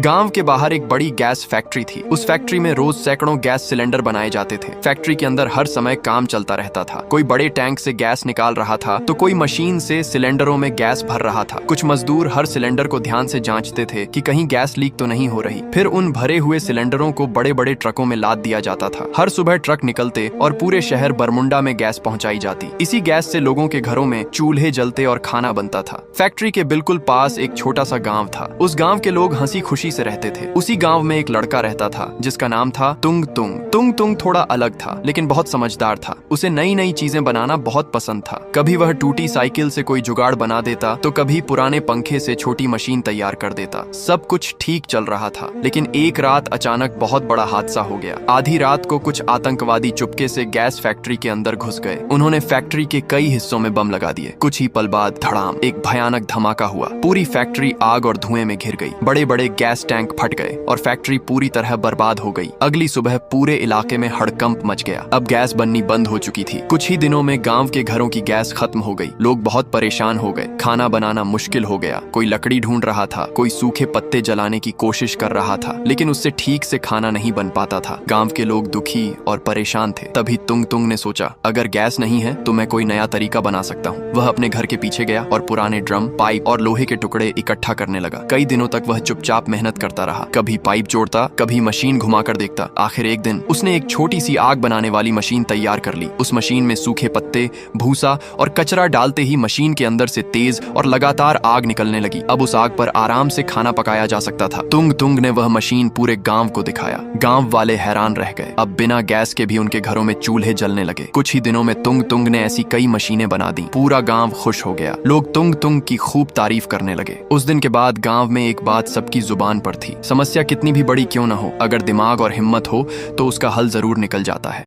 गांव के बाहर एक बड़ी गैस फैक्ट्री थी। उस फैक्ट्री में रोज सैकड़ों गैस सिलेंडर बनाए जाते थे। फैक्ट्री के अंदर हर समय काम चलता रहता था। कोई बड़े टैंक से गैस निकाल रहा था तो कोई मशीन से सिलेंडरों में गैस भर रहा था। कुछ मजदूर हर सिलेंडर को ध्यान से जांचते थे कि कहीं गैस लीक तो नहीं हो रही। फिर उन भरे हुए सिलेंडरों को बड़े बड़े ट्रकों में लाद दिया जाता था। हर सुबह ट्रक निकलते और पूरे शहर बरमुंडा में गैस पहुंचाई जाती। इसी गैस से लोगों के घरों में चूल्हे जलते और खाना बनता था। फैक्ट्री के बिल्कुल पास एक छोटा सा गांव था। उस गांव के लोग हंसी खुशी से रहते थे। उसी गांव में एक लड़का रहता था जिसका नाम था तुंग तुंग। तुंग तुंग थोड़ा अलग था लेकिन बहुत समझदार था। उसे नई नई चीजें बनाना बहुत पसंद था। कभी वह टूटी साइकिल से कोई जुगाड़ बना देता तो कभी पुराने पंखे से छोटी मशीन तैयार कर देता। सब कुछ ठीक चल रहा था लेकिन एक रात अचानक बहुत बड़ा हादसा हो गया। आधी रात को कुछ आतंकवादी चुपके से गैस फैक्ट्री के अंदर घुस गए। उन्होंने फैक्ट्री के कई हिस्सों में बम लगा दिए। कुछ ही पल बाद धड़ाम एक भयानक धमाका हुआ। पूरी फैक्ट्री आग और धुएं में घिर गई। बड़े बड़े गैस टैंक फट गए और फैक्ट्री पूरी तरह बर्बाद हो गई। अगली सुबह पूरे इलाके में हड़कंप मच गया। अब गैस बननी बंद हो चुकी थी। कुछ ही दिनों में गांव के घरों की गैस खत्म हो गई। लोग बहुत परेशान हो गए। खाना बनाना मुश्किल हो गया। कोई लकड़ी ढूंढ रहा था, कोई सूखे पत्ते जलाने की कोशिश कर रहा था लेकिन उससे ठीक से खाना नहीं बन पाता था। गांव के लोग दुखी और परेशान थे। तभी तुंग तुंग ने सोचा, अगर गैस नहीं है तो मैं कोई नया तरीका बना सकता हूँ। वह अपने घर के पीछे गया और पुराने ड्रम, पाइप और लोहे के टुकड़े इकट्ठा करने लगा। कई दिनों तक वह चुपचाप मेहनत करता रहा। कभी पाइप जोड़ता, कभी मशीन घुमाकर देखता। आखिर एक दिन उसने एक छोटी सी आग बनाने वाली मशीन तैयार कर ली। उस मशीन में सूखे पत्ते, भूसा और कचरा डालते ही मशीन के अंदर से तेज और लगातार आग निकलने लगी। अब उस आग पर आराम से खाना पकाया जा सकता था। तुंग तुंग ने वह मशीन पूरे गांव को दिखाया। गांव वाले हैरान रह गए। अब बिना गैस के भी उनके घरों में चूल्हे जलने लगे। कुछ ही दिनों में तुंग तुंग ने ऐसी कई मशीनें बना दी। पूरा गांव खुश हो गया। लोग तुंग तुंग की खूब तारीफ करने लगे। उस दिन के बाद गांव में एक बात सबकी जुबान पर थी, समस्या कितनी भी बड़ी क्यों न हो, अगर दिमाग और हिम्मत हो तो उसका हल जरूर निकल जाता है।